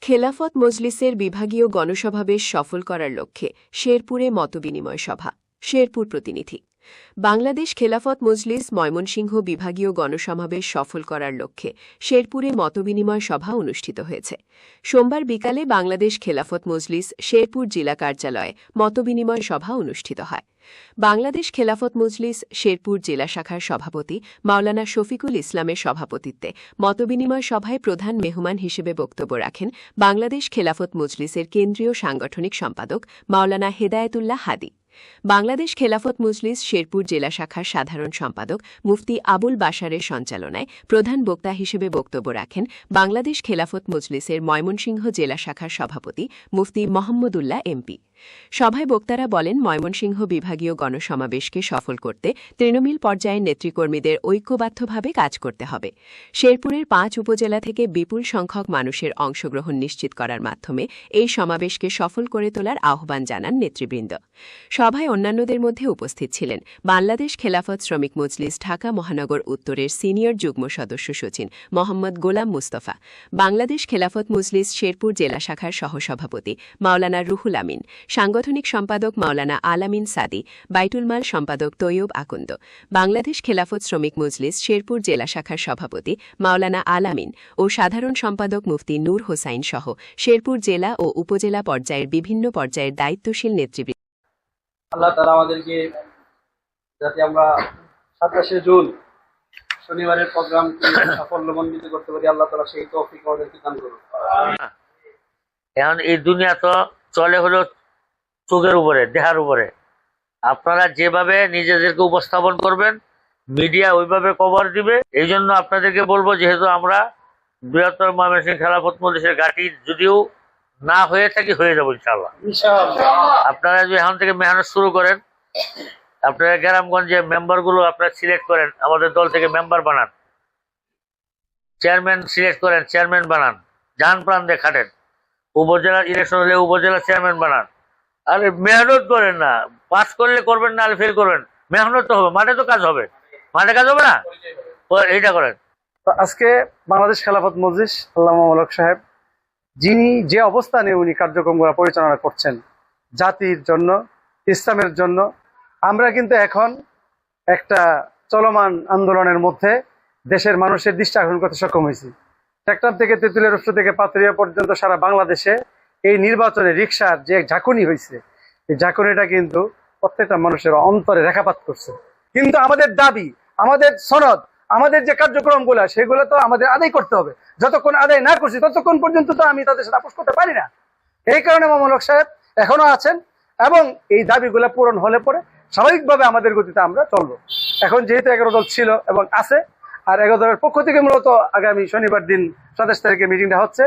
খেলাফত মজলিসের বিভাগীয় গণসমাবেশ সফল করার লক্ষ্যে শেরপুরে মতবিনিময় সভা। শেরপুর প্রতিনিধি। বাংলাদেশ খেলাফত মজলিস ময়মনসিংহ বিভাগীয় গণসমাবেশ সফল করার লক্ষ্যে শেরপুরে মতবিনিময় সভা অনুষ্ঠিত হয়েছে। সোমবার বিকালে বাংলাদেশ খেলাফত মজলিস শেরপুর জেলা কার্যালয়ে মতবিনিময় সভা অনুষ্ঠিত হয়। বাংলাদেশ খেলাফত মজলিস শেরপুর জেলা শাখার সভাপতি মাওলানা শফিকুল ইসলামের সভাপতিত্বে মতবিনিময় সভায় প্রধান মেহমান হিসেবে বক্তব্য রাখেন বাংলাদেশ খেলাফত মজলিসের কেন্দ্রীয় সাংগঠনিক সম্পাদক মাওলানা হেদায়েতুল্লাহ হাদি। বাংলাদেশ খেলাফত মজলিস শেরপুর জেলা শাখার সাধারণ সম্পাদক মুফতি আবুল বাশারের সঞ্চালনায় প্রধান বক্তা হিসেবে বক্তব্য রাখেন বাংলাদেশ খেলাফত মজলিসের ময়মনসিংহ জেলা শাখার সভাপতি মুফতি মোহাম্মদুল্লাহ এমপি। সভায় বক্তারা বলেন, ময়মনসিংহ বিভাগীয় গণসমাবেশকে সফল করতে তৃণমূল পর্যায়ের নেতৃকর্মীদের ঐক্যবদ্ধভাবে কাজ করতে হবে। শেরপুরের ৫ উপজেলা থেকে বিপুল সংখ্যক মানুষের অংশগ্রহণ নিশ্চিত করার মাধ্যমে এই সমাবেশকে সফল করে তোলার আহ্বান জানান নেতৃবৃন্দ। সভায় অন্যান্যদের মধ্যে উপস্থিত ছিলেন বাংলাদেশ খেলাফত শ্রমিক মজলিস ঢাকা মহানগর উত্তরের সিনিয়র যুগ্ম সদস্য সচিব মোহাম্মদ গোলাম মুস্তফা, বাংলাদেশ খেলাফত মজলিস শেরপুর জেলা শাখার সহসভাপতি মাওলানা রুহুল আমিন, সাংগঠনিক সম্পাদক মাওলানা আলামিন সাদি, বাইতুল মাল সম্পাদক তৈয়ব আকন্দ, বাংলাদেশ খেলাফত শ্রমিক মজলিস শেরপুর জেলা শাখার সভাপতি মাওলানা আলামিন ও সাধারণ সম্পাদক মুফতি নূর হোসাইন সহ শেরপুর জেলা ও উপজেলা পর্যায়ের বিভিন্ন পর্যায়ের দায়িত্বশীল নেতৃবৃন্দ। আল্লাহ তাআলা আমাদেরকে যাতে আমরা 27শে জুন শনিবারের প্রোগ্রামটি সাফল্যমণ্ডিত করতে পারি, আল্লাহ তাআলা সেই তৌফিক আমাদেরকে দান করুন। এখন এই দুনিয়া তো চলে হলো চোখের উপরে, দেহার উপরে। আপনারা যেভাবে নিজেদেরকে উপস্থাপন করবেন, মিডিয়া ওইভাবে কভার দিবে। এই জন্য আপনাদেরকে বলবো, যেহেতু আমরা বৃহত্তর ময়মনসিংহ খেলাফত মজলিসের ঘাঁটি যদিও না হয়ে থাকি, হয়ে যাবো ইনশাআল্লাহ। আপনারা যদি এখন থেকে মেহনত শুরু করেন, আপনারা গ্রামগঞ্জে মেম্বারগুলো আপনারা সিলেক্ট করেন, আমাদের দল থেকে মেম্বার বানান, চেয়ারম্যান সিলেক্ট করেন, চেয়ারম্যান বানান, জান প্রাণ দিয়ে খাটেন, উপজেলার ইলেকশন হলে উপজেলা চেয়ারম্যান বানান। আরে মেহনত করেন না, পাস করলে করবেন, না ফেল করবেন, মেহনত তো হবে, মাঠে তো কাজ হবে, মাঠে কাজ হবে না, এইটা করেন। আজকে বাংলাদেশ খেলাফত মজলিস আল্লামা মৌলক সাহেব যিনি যে অবস্থানে উনি কার্যক্রমগুলো পরিচালনা করছেন জাতির জন্য, ইসলামের জন্য, আমরা কিন্তু এখন একটা চলমান আন্দোলনের মধ্যে দেশের মানুষের দৃষ্টি আকর্ষণ করতে সক্ষম হয়েছি। ট্রাক্টর থেকে তেঁতুলিয়া রূপসা থেকে পাতুরিয়া পর্যন্ত সারা বাংলাদেশে এই নির্বাচনে রিকশার যে ঝাঁকুনি হয়েছে, এই ঝাঁকুনিটা কিন্তু প্রত্যেকটা মানুষের অন্তরে রেখাপাত করছে। কিন্তু আমাদের দাবি, আমাদের সনদ, আমাদের যে কার্যক্রমগুলো, সেগুলো তো আমাদের আদায় করতে হবে। যতক্ষণ আদায় না করছি ততক্ষণ পর্যন্ত তো আমি তাদের সাথে আপোষ করতে পারি না। এই কারণে মৌলক সাহেব এখনো আছেন এবং এই দাবিগুলো পূরণ হলে পরে স্বাভাবিকভাবে আমাদের গতিতে আমরা চলবো। এখন যেহেতু 11 দল ছিল এবং আছে, আর 11 দলের পক্ষ থেকে মূলত আগামী শনিবার দিন 27 তারিখে মিটিংটা হচ্ছে।